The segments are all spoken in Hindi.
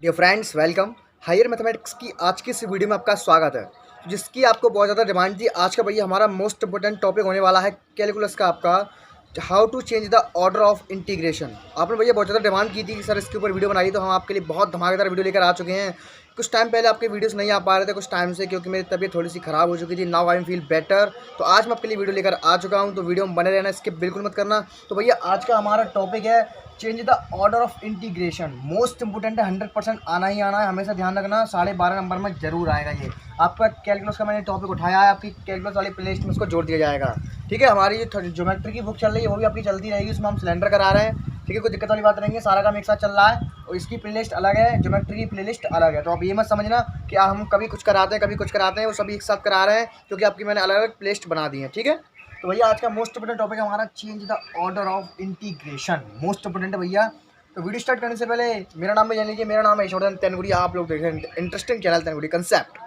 Dear friends, welcome. Higher mathematics की आज की इस वीडियो में आपका स्वागत है, जिसकी आपको बहुत ज़्यादा डिमांड थी। आज का भैया हमारा मोस्ट इंपोर्टेंट टॉपिक होने वाला है कैलकुलस का, आपका how to change the order of integration. आपने भैया बहुत ज़्यादा डिमांड की थी कि सर इसके ऊपर वीडियो बनाई, तो हम आपके लिए बहुत धमाकेदार वीडियो लेकर आ चुके हैं। कुछ टाइम पहले आपके वीडियोस नहीं आ पा रहे थे कुछ टाइम से, क्योंकि मेरी तबीयत थोड़ी सी ख़राब हो चुकी थी। Now I am feel better. तो आज मैं आपके लिए वीडियो लेकर आ चुका हूँ, तो वीडियो में बने रहना, स्किप बिल्कुल मत करना। तो भैया आज का हमारा टॉपिक है change the order of integration. Most important है, 100% आना ही आना है, हमेशा ध्यान रखना। 12.5 नंबर में जरूर आएगा ये। आपका कैलकुलस का मैंने टॉपिक उठाया है, आपकी कैलकुलस वाली प्लेलिस्ट में उसको जोड़ दिया जाएगा। ठीक है, हमारी जो ज्योमेट्री की बुक चल रही है वो भी आपकी चलती रहेगी, उसमें हम सिलेंडर करा रहे हैं। ठीक है, कोई दिक्कत वाली बात नहीं है, सारा काम एक साथ चल रहा है। और इसकी प्लेलिस्ट अलग है, ज्योमेट्री की प्लेलिस्ट अलग है। तो आप ये मत समझना कि हम कभी कुछ कराते हैं कभी कुछ कराते हैं, वो सभी एक साथ करा रहे हैं, क्योंकि आपकी मैंने अलग अलग प्लेलिस्ट बना दी है। ठीक है, तो भैया आज का मोस्ट इंपोर्टेंट टॉपिक है हमारा change the order of integration. Most important है भैया। तो वीडियो स्टार्ट करने से पहले मेरा नाम भी जान लीजिए। मेरा नाम है यशवर्धन तेनगुड़ी। आप लोग देख रहे हैं इंटरेस्टिंग चैनल तेनगुड़ी कंसेप्ट।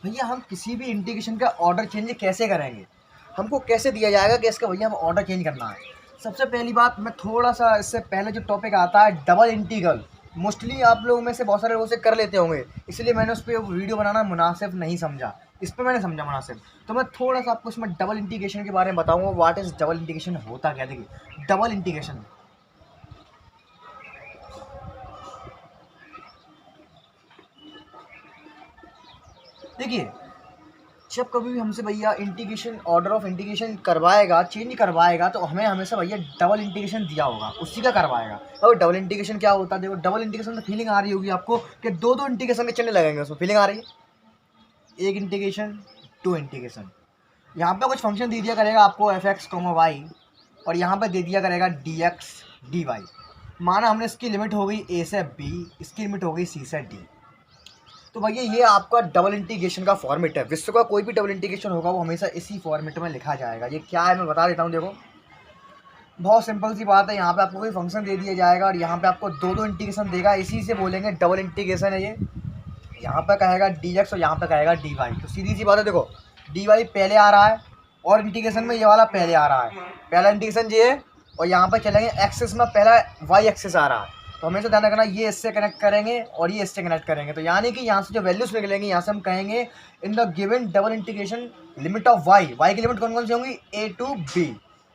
भैया हम किसी भी इंटीग्रेशन का ऑर्डर चेंज कैसे करेंगे, हमको कैसे दिया जाएगा कि इसका भैया हम ऑर्डर चेंज करना है। सबसे पहली बात, मैं थोड़ा सा इससे पहले जो टॉपिक आता है डबल इंटीग्रल, मोस्टली आप लोगों में से बहुत सारे लोग उसे कर लेते होंगे, इसलिए मैंने उस पर वीडियो बनाना मुनासिब नहीं समझा। इस पर मैंने समझा मुनासिब, तो मैं थोड़ा सा आपको इसमें डबल इंटीग्रेशन के बारे में बताऊंगा। व्हाट इज डबल इंटीग्रेशन, होता क्या। देखिए, डबल इंटीग्रेशन, देखिए जब कभी भी हमसे भैया इंटीग्रेशन ऑर्डर ऑफ इंटीग्रेशन करवाएगा, चेंज करवाएगा, तो हमें हमेशा भैया डबल इंटीग्रेशन दिया होगा, उसी का करवाएगा। और डबल इंटीग्रेशन क्या होता है, देखो डबल इंटीग्रेशन में फीलिंग आ रही होगी आपको कि दो दो इंटीग्रेशन के चिन्ह लगेंगे, उसमें फीलिंग आ रही है। एक इंटीग्रेशन, टू इंटीग्रेशन। यहाँ पे कुछ फंक्शन दे दिया करेगा आपको एफ एक्स कॉमा वाई, और यहाँ पे दे दिया करेगा डी एक्स डी वाई। माना हमने इसकी लिमिट हो गई ए से बी, इसकी लिमिट हो गई सी से डी। तो भैया ये आपका डबल इंटीग्रेशन का फॉर्मेट है। विश्व का कोई भी डबल इंटीग्रेशन होगा वो हमेशा इसी फॉर्मेट में लिखा जाएगा। ये क्या है मैं बता देता हूँ। देखो बहुत सिंपल सी बात है, यहाँ पे आपको कोई फंक्शन दे दिया जाएगा और यहाँ पे आपको दो दो इंटीग्रेशन देगा, इसी से बोलेंगे डबल इंटीग्रेशन है ये। यहाँ पे कहेगा डी एक्स और यहाँ पे कहेगा डी वाई। तो सीधी सी बात है, देखो डी वाई पहले आ रहा है और इंटीग्रेशन में ये वाला पहले आ रहा है, पहला इंटीग्रेशन ये है। और यहाँ पे चलेंगे एक्सिस में, पहला वाई एक्सिस आ रहा है, तो हमेशा ध्यान रखना ये इससे कनेक्ट करेंगे और ये इससे कनेक्ट करेंगे। तो यानी कि यहाँ से जो वैल्यूज निकलेंगे, यहाँ से हम कहेंगे in the given double integration limit of Y. Y की लिमिट कौन कौन सी होंगी, ए टू बी,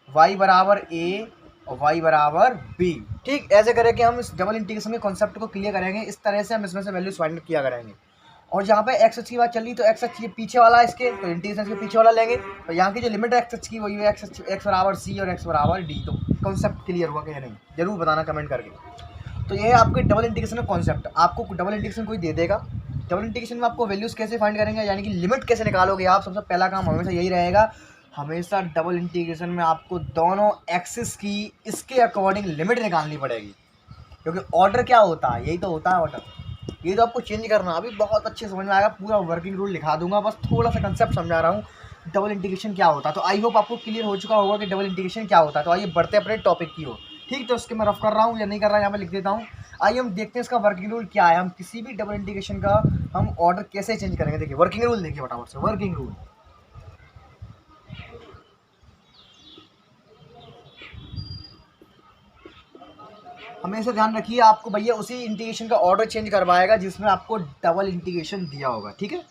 वाई बराबर ए और वाई बराबर बी। ठीक, ऐसे करके हम इस डबल इंटीग्रेशन के कॉन्सेप्ट को क्लियर करेंगे। इस तरह से हम इसमें से वैल्यूज फाइंड किया करेंगे। और यहाँ पे एक्स एच की बात चल रही, तो एक्स एच पीछे वाला है इसके, तो इंटीग्रेशन के पीछे वाला लेंगे। तो यहाँ की जो लिमिट है एक्स एच की वही है एक्स बराबर सी और एक्स बराबर डी। तो कॉन्सेप्ट क्लियर हुआ कि नहीं, जरूर बताना कमेंट करके। तो ये है आपके डबल इंटीग्रेशन का कॉन्सेप्ट। आपको डबल इंटीग्रेशन कोई दे देगा, डबल इंटीग्रेशन में आपको वैल्यूज़ कैसे फाइंड करेंगे, यानी कि लिमिट कैसे निकालोगे आप। सबसे पहला काम हमेशा यही रहेगा, हमेशा डबल इंटीग्रेशन में आपको दोनों एक्सिस की इसके अकॉर्डिंग लिमिट निकालनी पड़ेगी। क्योंकि ऑर्डर क्या होता है, यही तो होता है ऑर्डर। ये तो आपको चेंज करना अभी बहुत अच्छे समझ में आएगा, पूरा वर्किंग रूल लिखा दूंगा, बस थोड़ा सा कंसेप्ट समझा रहा हूँ डबल इंटीग्रेशन क्या होता है। तो आई होप आपको क्लियर हो चुका होगा कि डबल इंटीग्रेशन क्या होता है। तो आइए बढ़ते अपने टॉपिक की ओर। ठीक, तो उसके मैं रफ कर रहा हूँ या नहीं कर रहा, यहाँ पे लिख देता हूँ। आइए हम देखते हैं इसका वर्किंग रूल क्या है, हम किसी भी डबल इंटीग्रेशन का हम ऑर्डर कैसे चेंज करेंगे। देखिए वर्किंग रूल, देखिए फटाफट से वर्किंग रूल। हमेशा ध्यान रखिए, आपको भैया उसी इंटीग्रेशन का ऑर्डर चेंज करवाएगा जिसमें आपको डबल इंटीग्रेशन दिया होगा। ठीक है,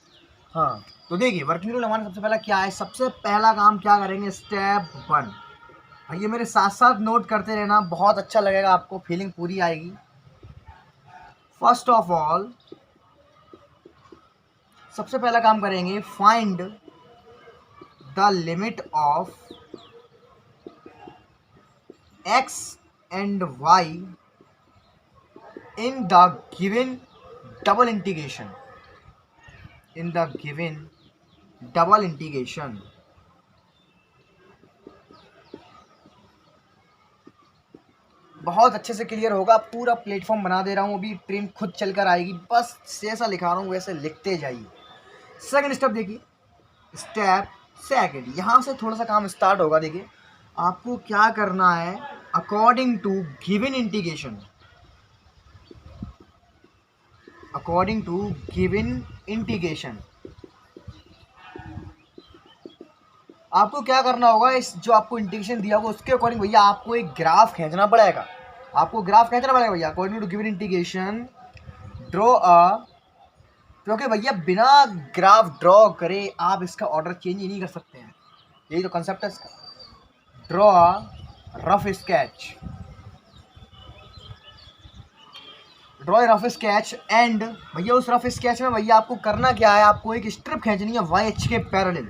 हाँ। तो देखिए वर्किंग रूल हमारा सबसे पहला क्या है, सबसे पहला काम क्या करेंगे, स्टेप 1। भैया मेरे साथ साथ नोट करते रहना, बहुत अच्छा लगेगा आपको, फीलिंग पूरी आएगी। फर्स्ट ऑफ ऑल सबसे पहला काम करेंगे, find the limit of X and Y in the given double integration, in the given double integration। बहुत अच्छे से क्लियर होगा, पूरा प्लेटफॉर्म बना दे रहा हूँ, अभी ट्रेन खुद चलकर आएगी, बस जैसा लिखा रहा हूँ वैसे लिखते जाइए। सेकंड स्टेप देखिए, स्टेप सेकंड, यहाँ से थोड़ा सा काम स्टार्ट होगा। देखिए आपको क्या करना है, according to given integration, according to given integration आपको क्या करना होगा, इस जो आपको इंटीग्रेशन दिया होगा उसके अकॉर्डिंग भैया आपको एक ग्राफ खींचना पड़ेगा। आपको ग्राफ खींचना पड़ेगा भैया, according to given integration draw a, क्योंकि भैया बिना ग्राफ ड्रॉ करे आप इसका ऑर्डर चेंज ही नहीं कर सकते हैं, यही तो कंसेप्ट है इसका। Draw rough sketch, draw rough sketch and भैया उस रफ स्केच में भैया आपको करना क्या है, आपको एक स्ट्रिप खींचनी है वाई एच के parallel.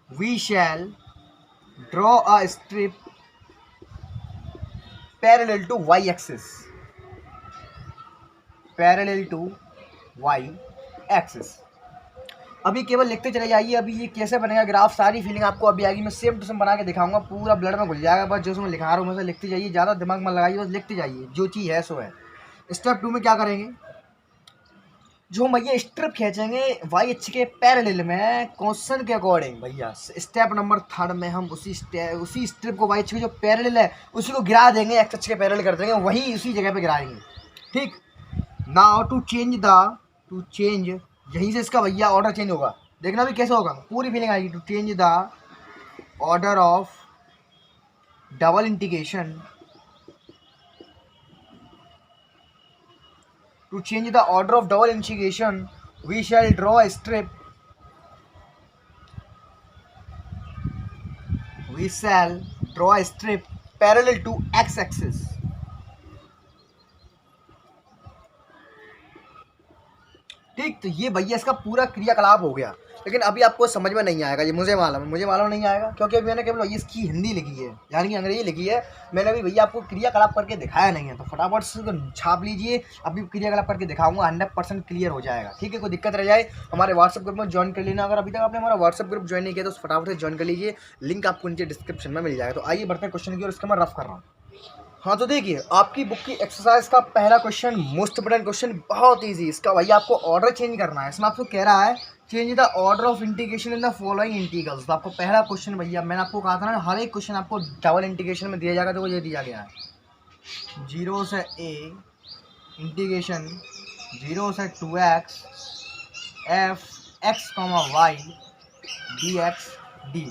We shall draw a strip parallel to Y axis, parallel to Y axis. अभी केवल लिखते चले जाइए, अभी ये कैसे बनेगा ग्राफ सारी फीलिंग आपको अभी आएगी, मैं सेम टू सेम बना के दिखाऊंगा, पूरा ब्लड में घुल जाएगा। बस जो मैं लिखा रहा हूँ मैं लिखते जाइए, ज़्यादा दिमाग में लगाइए, बस लिखते जाइए, जो चीज़ है सो है। स्टेप 2 में क्या करेंगे, जो भैया स्ट्रिप खींचेंगे वाई एच के पैरेलल में क्वेश्चन के अकॉर्डिंग भैया। स्टेप नंबर 3 में हम उसी स्ट्रिप को वाई एच के जो पैरेलल है उसी को गिरा देंगे, एक्स एच के पैरेलल कर देंगे, वही उसी जगह पे गिराएंगे। ठीक, नाउ टू चेंज यहीं से इसका भैया ऑर्डर चेंज होगा, देखना भी कैसे होगा, पूरी फीलिंग आएगी। To change the order of double integration, to change the order of double integration we shall draw a strip, we shall draw a strip parallel to x axis। ठीक, तो ये भैया इसका पूरा क्रियाकलाप हो गया, लेकिन अभी आपको समझ में नहीं आएगा, ये मुझे मालूम नहीं आएगा, क्योंकि अभी मैंने केवल इसकी हिंदी लिखी है, यानी कि अंग्रेजी लिखी है, मैंने अभी भैया आपको क्रियाकलाप करके दिखाया नहीं है। तो फटाफट से छाप लीजिए, अभी क्रियाकलाप करके दिखाऊंगा, 100% क्लियर हो जाएगा। ठीक है, कोई दिक्कत रह जाए हमारे व्हाट्सएप ग्रुप में ज्वाइन कर लेना, अगर अभी तक आपने हमारा व्हाट्सएप ग्रुप ज्वाइन नहीं किया तो फटाफट से ज्वाइन कर लीजिए, लिंक आपको नीचे डिस्क्रिप्शन में मिल जाएगा। तो आइए बढ़ते हैं क्वेश्चन की और इसका मैं रफ कर रहा हूँ। हाँ, तो देखिए आपकी बुक की एक्सरसाइज का पहला क्वेश्चन, मोस्ट इंपोर्टेंट क्वेश्चन, बहुत इजी, इसका भैया आपको ऑर्डर चेंज करना है। इसमें आपको कह रहा है change the order of integration in the following integrals. तो आपको पहला क्वेश्चन भैया, मैंने आपको कहा था ना हर एक क्वेश्चन आपको डबल इंटीग्रेशन में दिया जाएगा, तो वो ये दिया गया है 0 से a इंटीग्रेशन 0 से 2x f x, y dx dy।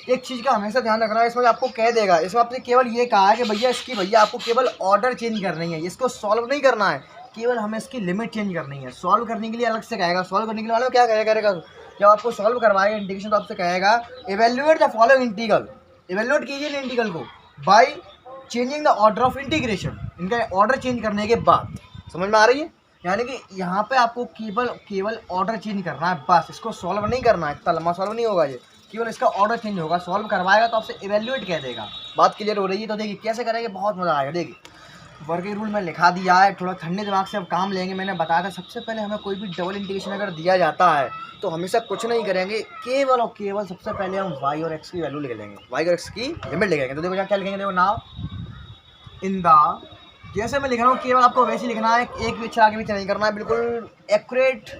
एक चीज़ का हमेशा ध्यान रखना है, इसमें आपको कह देगा, इसमें आपने केवल ये कहा है कि भैया इसकी भैया आपको केवल ऑर्डर चेंज करनी है, इसको सॉल्व नहीं करना है, केवल हमें इसकी लिमिट चेंज करनी है। सॉल्व करने के लिए अलग से कहेगा, सॉल्व करने के लिए मालूम क्या करेगा, जब आपको सॉल्व करवाएगा इंटीग्रेशन तो आपसे कहेगा evaluate the following integral, evaluate कीजिए इंटीग्रल को by changing the order of integration, इनका ऑर्डर चेंज करने के बाद। समझ में आ रही है, यानी कि यहाँ पे आपको केवल ऑर्डर चेंज करना है, बस इसको सॉल्व नहीं करना है, इतना लंबा सॉल्व नहीं होगा ये, केवल इसका ऑर्डर चेंज होगा। सॉल्व करवाएगा तो आपसे इवेल्युएट कह देगा। बात क्लियर हो रही है, तो देखिए कैसे करेंगे, बहुत मज़ा आएगा। देखिए वर्किंग रूल में लिखा दिया है, थोड़ा ठंडे दिमाग से अब काम लेंगे। मैंने बताया था सबसे पहले हमें कोई भी डबल इंटीग्रेशन अगर दिया जाता है तो हमेशा कुछ नहीं करेंगे, केवल और केवल सबसे पहले हम वाई और एक्स की वैल्यू लिख लेंगे, वाई और एक्स की लिमिट लिखेंगे। तो देखो क्या लिखेंगे, देखो नाउ इन द, जैसे मैं लिख रहा हूँ केवल आपको वैसे ही लिखना है, एक भी आगे पीछे नहीं करना है, बिल्कुल एक्यूरेट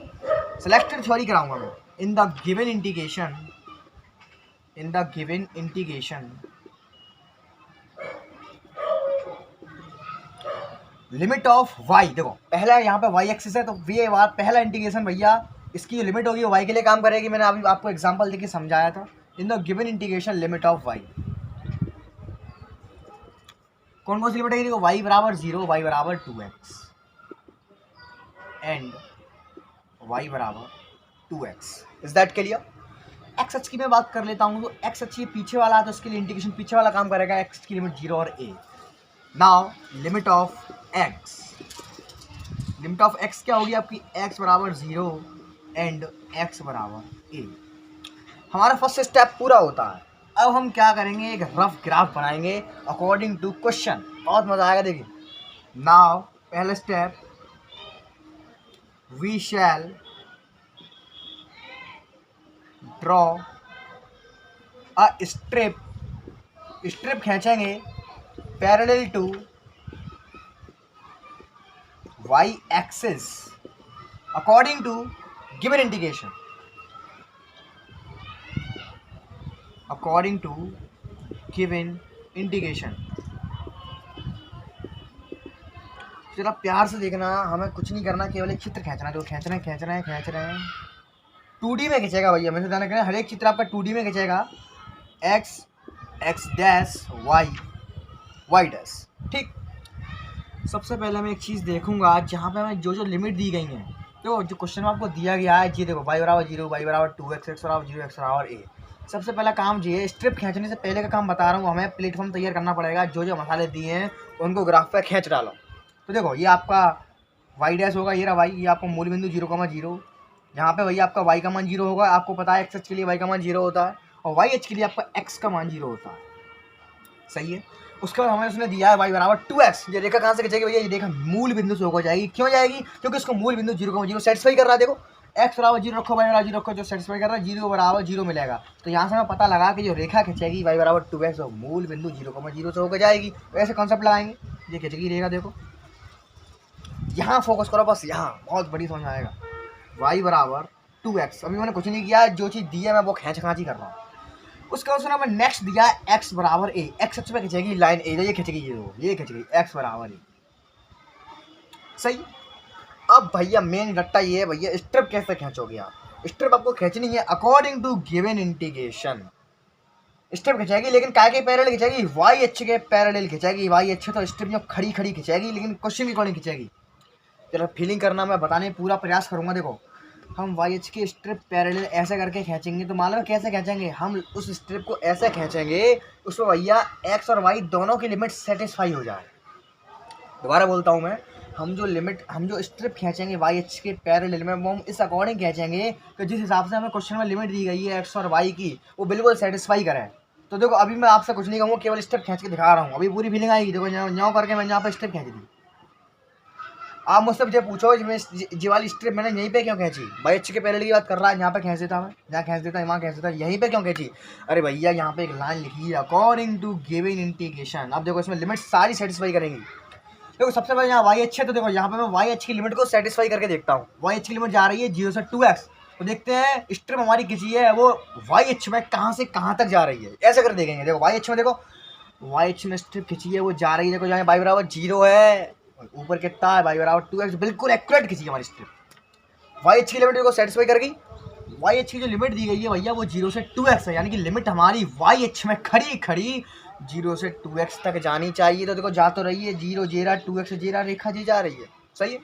सेलेक्टेड थ्योरी कराऊंगा मैं। इन the given integration, in the given integration limit of y, देखो पहला यहाँ पे y एक्सिस है, तो ये बात पहला इंटीग्रेशन भैया इसकी जो लिमिट होगी वो y के लिए काम करेगी। मैंने अभी आपको एग्जांपल देके समझाया था। इन the given integration limit of y, कौन सी लिमिट है, y बराबर 0, y बराबर 2x एंड y बराबर 2x। Is that clear? X H की मैं बात कर लेता हूँ, तो एक्स एच पीछे वाला है तो उसके लिए इंटीग्रेशन पीछे वाला काम करेगा, एक्स की लिमिट 0 और a। Now limit of x, limit of x क्या होगी आपकी, x बराबर 0 एंड x बराबर a। हमारा फर्स्ट स्टेप पूरा होता है। अब हम क्या करेंगे, एक रफ ग्राफ बनाएंगे अकॉर्डिंग टू क्वेश्चन, बहुत मजा आएगा। देखिए नाउ पहला स्टेप, we shall draw a strip, strip खींचेंगे parallel to Y axis according to given integration, according to given integration. जरा प्यार से देखना, हमें कुछ नहीं करना, केवल एक चित्र खींचना है, जो खींच रहे हैं 2D में खींचेगा भैया, मैं ध्यान रखना, हर एक चित्र आपका 2D में खींचेगा, x, x dash, y, y dash. ठीक, सबसे पहले मैं एक चीज़ देखूंगा जहाँ पे हमें जो जो लिमिट दी गई हैं, तो जो क्वेश्चन में आपको दिया गया है जी, देखो y बराबर 0, y बराबर 2x, x बराबर 0, x बराबर a। सबसे पहला काम ये है, स्ट्रिप खींचने से पहले का काम बता रहा हूँ, हमें प्लेटफॉर्म तैयार करना पड़ेगा। जो जो मसाले दिए हैं उनको ग्राफ पे खींच डालो। तो देखो ये आपका y डैश होगा, ये रहा y, ये आपका मूल बिंदु 0,0, यहाँ पे भैया आपका y का मान 0 होगा। आपको पता है x के लिए y का मान 0 होता है और y h के लिए आपका x का मान 0 होता है, सही है। उसके बाद हमें उसने दिया है y बराबर 2x। ये रेखा कहाँ से खींचेगी भैया, ये रेखा मूल बिंदु से होकर जाएगी। क्यों जाएगी, क्योंकि इसको मूल बिंदु 0,0 सेटिस्फाई कर रहा है। देखो x बराबर 0 रखो, y बराबर 0 रखो, जो सेटिस्फाई कर रहा है 0 बराबर 0 मिलेगा। तो यहाँ से हमें पता लगा कि जो रेखा खींचेगी y बराबर 2x और मूल बिंदु 0,0 से होकर जाएगी। वैसे कॉन्सेप्ट लगाएंगे, ये खींचेगी रेखा, देखो यहाँ फोकस करो बस, यहाँ बहुत बड़ी समझ में आएगा। y बराबर 2x, अभी मैंने कुछ नहीं किया, जो चीज़ दी है मैं वो खींच खाँची कर रहा हूँ। उसके बाद हमें नेक्स्ट दिया है x बराबर a। x अक्ष पे खींचेगी लाइन a, ये खींचेगी, ये खींचेगी x बराबर a, सही। अब भैया मेन रट्टा ये है भैया, स्ट्रिप कैसे खींचोगे आप। स्ट्रिप आपको खींचनी है according to given integration. Strip खींचेगी लेकिन काय के पैरेलल खींचेगी, वाई एच के पैरेलल खींचेगी। वाई एच तो स्ट्रिप जो खड़ी खड़ी खींचेगी, लेकिन क्वेश्चन के अकॉर्डिंग खींचेगी। चलो फीलिंग करना, मैं बताने पूरा प्रयास करूंगा। देखो हम वाई एच की स्ट्रिप पैरेलल ऐसे करके खींचेंगे, तो मान लो कैसे खींचेंगे, हम उस स्ट्रिप को ऐसे खींचेंगे उसमें भैया एक्स और वाई दोनों की लिमिट सेटिस्फाई हो जाए। दोबारा बोलता हूँ मैं, हम जो स्ट्रिप खींचेंगे वाई एच के पैरेलल में, वो हम इस अकॉर्डिंग खींचेंगे कि जिस हिसाब से हमें क्वेश्चन में लिमिट दी गई है एक्स और वाई की, वो बिल्कुल सेटिस्फाई करे। तो देखो अभी मैं आपसे कुछ नहीं कहूँगा, केवल स्ट्रिप खींच के दिखा रहा हूँ, अभी पूरी फीलिंग आएगी। देखो यहाँ करके मैंने यहाँ पर स्ट्रिप खींच दी। आप मुझसे मुझे पूछो जी वाली स्ट्रिप मैंने यहीं पे क्यों खींची, वाई एच के पैरेलल की बात कर रहा है, यहाँ पे खींच देता मैं, यहाँ खींच देता, वहाँ खींच देता, यहीं पे क्यों खींची। अरे भैया यहाँ पे एक लाइन लिखी है अकॉर्डिंग टू गिवन इंटीग्रेशन। अब देखो इसमें लिमिट सारी सेटिस्फाई करेंगी। देखो सबसे पहले यहाँ वाई एच है, तो देखो यहाँ पे मैं वाई एच की लिमिट को सेटिस्फाई करके देखता हूँ। वाई एच की लिमिट जा रही है 0 से 2x, तो देखते हैं स्ट्रिप हमारी खींची है वो वाई एच में कहाँ से कहाँ तक जा रही है, ऐसे कर देखेंगे। देखो वाई एच में, देखो वाई एच में स्ट्रिप खींची है वो जा रही है, देखो यहाँ y बराबर 0 है, ऊपर कितना है y बराबर 2x, बिल्कुल एक्यूरेट खींची है हमारी स्ट्रिप। वाई एच की लिमिट को सेटिस्फाई कर गई। वाई एच की जो लिमिट दी गई है भैया वो 0 से 2x है, यानी कि लिमिट हमारी वाई एच में खड़ी खड़ी 0 से 2x तक जानी चाहिए। तो देखो जा तो रही है, 0 जेरा 2x जेरा रेखा जी जा रही है, सही है।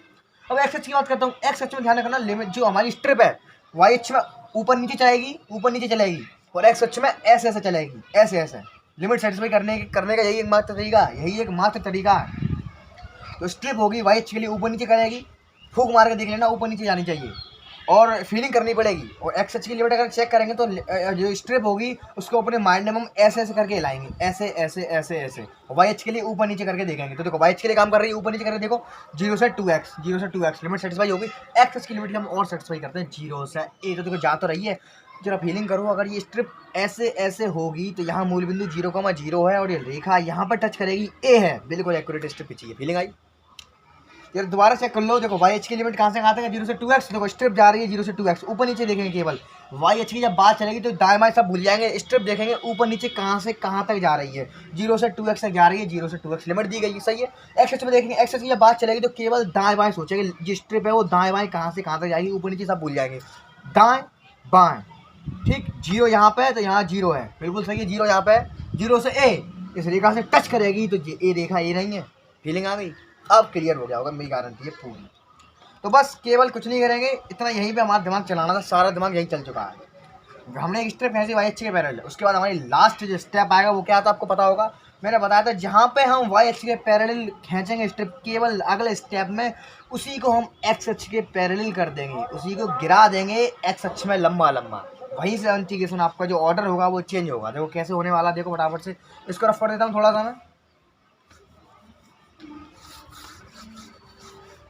अब एक्स एच की बात करता हूँ। एक्स एच में ध्यान रखना, लिमिट जो हमारी स्ट्रिप है वाई एच में ऊपर नीचे जाएगी, ऊपर नीचे चलेगी, और एक्स एच में ऐसे ऐसे चलेगी, ऐसे ऐसे। लिमिट सेटिस्फाई करने का यही एक मात्र तरीका है। तो स्ट्रिप होगी वाई एच के लिए ऊपर नीचे करेगी, फूक मार के देख लेना, ऊपर नीचे जानी चाहिए और फीलिंग करनी पड़ेगी। और एक्स एच की लिमिट अगर चेक करेंगे तो जो स्ट्रिप होगी उसको अपने माइंड में हम ऐसे ऐसे करके हिलाएंगे, ऐसे ऐसे ऐसे ऐसे। वाई एच के लिए ऊपर नीचे करके देखेंगे, तो देखो वाई एच के लिए काम कर रही है ऊपर नीचे करके, देखो 0 से 2x लिमिट सेटिस्फाई होगी। एक्स एच की लिमिट हम और सेटिस्फाई करते हैं 0 से a, तो देखो जा तो रही है। जरा फीलिंग करो, अगर ये स्ट्रिप ऐसे ऐसे होगी तो यहाँ मूल बिंदु 0,0 है और ये रेखा यहाँ पर टच करेगी a है, बिल्कुल एक्यूरेट स्ट्रिप खींची है। फीलिंग आई, यार दोबारा चेक कर लो। देखो वाई एच की लिमिट कहाँ से कहाँ तक है, 0 से 2x। देखो स्ट्रिप जा रही है 0 से 2x, ऊपर नीचे देखेंगे केवल। वाई एच की जब बात चलेगी तो दाएं बाएं सब भूल जाएंगे, स्ट्रिप देखेंगे ऊपर नीचे कहाँ से कहाँ तक जा रही है, 0 से 2x तक जा रही है, 0 से 2x लिमिट दी गई है, सही है। एक्स एच में देखेंगे, एक्स एच की जब बात चलेगी तो केवल दाएं बाएं सोचेंगे, जो स्ट्रिप है वो दाएं बाएं कहाँ से कहाँ तक जाएगी, ऊपर नीचे सब भूल जाएंगे, दाएं बाएं, ठीक। 0 यहाँ पे है तो यहाँ 0 है, बिल्कुल सही है। 0 यहाँ पे है, 0 से a इस रेखा से टच करेगी तो ये रेखा ये नहीं है। फीलिंग आ गई, अब क्लियर हो गया होगा, मेरी गारंटी है पूरी। तो बस केवल कुछ नहीं करेंगे, इतना यहीं पे हमारा दिमाग चलाना था, सारा दिमाग यहीं चल चुका है। हमने एक स्टेप ऐसे वाई एच के पैरेलल, उसके बाद हमारी लास्ट जो स्टेप आएगा वो क्या था आपको पता होगा, मैंने बताया था जहाँ पे हम वाई एच के पैरेलल खींचेंगे स्टेप, केवल अगले स्टेप में उसी को हम एक्स एच के पैरेलल कर देंगे, उसी को गिरा देंगे एक्स एच में लंबा लंबा। वहीं से इंटीग्रेशन आपका जो ऑर्डर होगा वो चेंज होगा। देखो कैसे होने वाला, देखो फटाफट से इसको रफ कर देता हूँ थोड़ा सा मैं,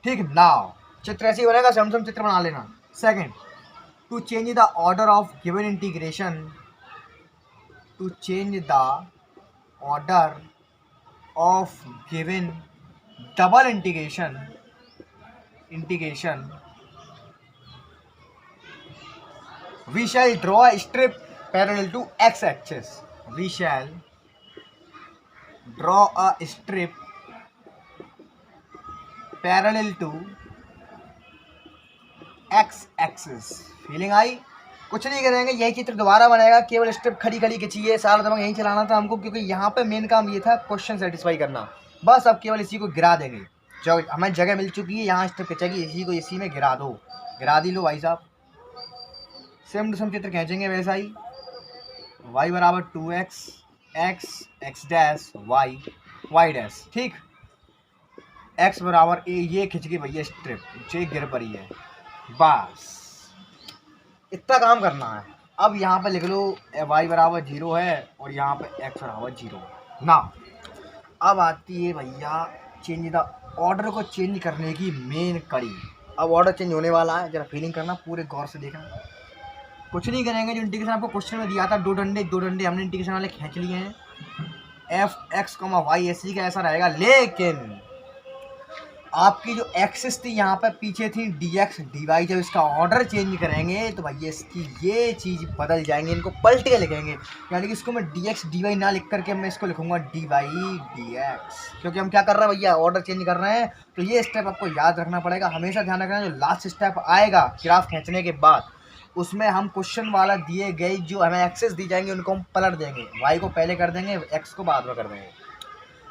ठीक। नाउ चित्र ऐसे ही बनेगा, सम चित्र बना लेना। Second, to change the order of given integration, to change the order of given double integration we shall draw a strip parallel to x axis, we shall draw a strip parallel to x axis। Feeling आई, कुछ नहीं करेंगे, यही चित्र दोबारा बनेगा, केवल स्ट्रिप खड़ी खड़ी खींची है, सारा दिमाग यहीं चलाना था हमको, क्योंकि यहाँ पे मेन काम ये था क्वेश्चन सेटिस्फाई करना। बस अब केवल इसी को गिरा देंगे, जो हमें जगह मिल चुकी है यहाँ स्टेप खींचेगी, इसी को इसी में गिरा दो, गिरा दी लो भाई साहब। सेम टू सेम चित्र खींचेंगे वैसा ही, y बराबर 2x x dash y dash, ठीक। x बराबर a, ये खिंच गई भैया स्ट्रिप, जे गिर पड़ी है, बस इतना काम करना है। अब यहाँ पे लिख लो y बराबर 0 है और यहाँ पे x बराबर 0 ना। अब आती है भैया चेंज द ऑर्डर को चेंज करने की मेन कड़ी। अब ऑर्डर चेंज होने वाला है, जरा फीलिंग करना, पूरे गौर से देखना। कुछ नहीं करेंगे, जो इंटीग्रेशन आपको क्वेश्चन में दिया था, दो डंडे हमने इंटीग्रेशन वाले खींच लिए हैं, एफ एक्स वाई ऐसी का ऐसा रहेगा। लेकिन आपकी जो एक्सिस थी यहाँ पर पीछे थी डी एक्स डी वाई, जब इसका ऑर्डर चेंज करेंगे तो भैया इसकी ये चीज़ बदल जाएंगे, इनको पलट के लिखेंगे। यानी कि इसको मैं डी एक्स डी वाई ना लिख करके मैं इसको लिखूंगा डी वाई डी एक्स, क्योंकि हम क्या कर रहे हैं भैया, ऑर्डर चेंज कर रहे हैं। तो ये स्टेप आपको याद रखना पड़ेगा, हमेशा ध्यान रखना। जो लास्ट स्टेप आएगा ग्राफ खींचने के बाद, उसमें हम क्वेश्चन वाला दिए गए जो हमें एक्सेस दी जाएंगे उनको हम पलट देंगे, वाई को पहले कर देंगे, एक्स को बाद में कर देंगे।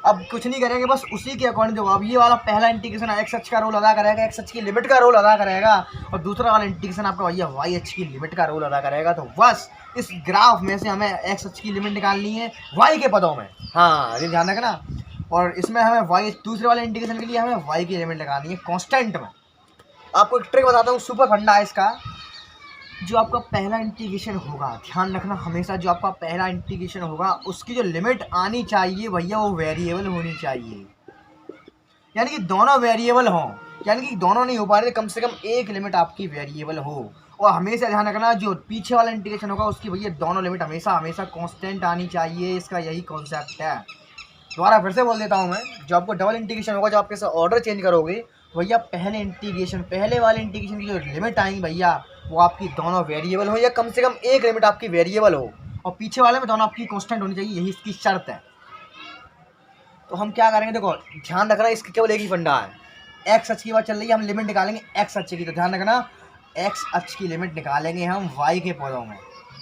अब कुछ नहीं करेंगे, बस उसी के अकॉर्डिंग जो अब ये वाला पहला इंटीग्रेशन एक्स एच का रोल अदा करेगा, एक्स एच की लिमिट का रोल अदा करेगा, और दूसरा वाला इंटीग्रेशन आपका भैया वाई एच की लिमिट का रोल अदा करेगा। तो बस इस ग्राफ में से हमें एक्स एच की लिमिट निकालनी है वाई के पदों में, हाँ ये ध्यान रखना। और इसमें हमें वाई दूसरे वाले इंटीग्रेशन के लिए हमें वाई की लिमिट निकालनी है कॉन्स्टेंट में। आपको एक ट्रिक बताता हूँ, सुपर फंडा है इसका। जो आपका पहला इंटीग्रेशन होगा, ध्यान रखना हमेशा, जो आपका पहला इंटीग्रेशन होगा उसकी जो लिमिट आनी चाहिए भैया वो वेरिएबल होनी चाहिए। यानी कि दोनों वेरिएबल हों, यानी कि दोनों नहीं हो पा रहे, कम से कम एक लिमिट आपकी वेरिएबल हो। और हमेशा ध्यान रखना जो पीछे वाला इंटीग्रेशन होगा उसकी भैया दोनों लिमिट हमेशा कांस्टेंट आनी चाहिए। इसका यही कॉन्सेप्ट है। दोबारा फिर से बोल देता हूँ मैं, जो आपको डबल इंटीग्रेशन होगा, जो आप कैसे ऑर्डर चेंज करोगे भैया, पहले वाले इंटीग्रेशन की जो लिमिट आएंगी भैया वो आपकी दोनों वेरिएबल हो, या कम से कम एक लिमिट आपकी वेरिएबल हो, और पीछे वाले में दोनों आपकी कांस्टेंट होनी चाहिए, यही इसकी शर्त है। तो हम क्या करेंगे, देखो ध्यान रखना, इसकी केवल एक ही फंडा है। एक्स अक्ष की बात चल रही है, हम लिमिट निकालेंगे एक्स अक्ष की, तो ध्यान रखना एक्स अक्ष की लिमिट निकालेंगे हम वाई के पदों में।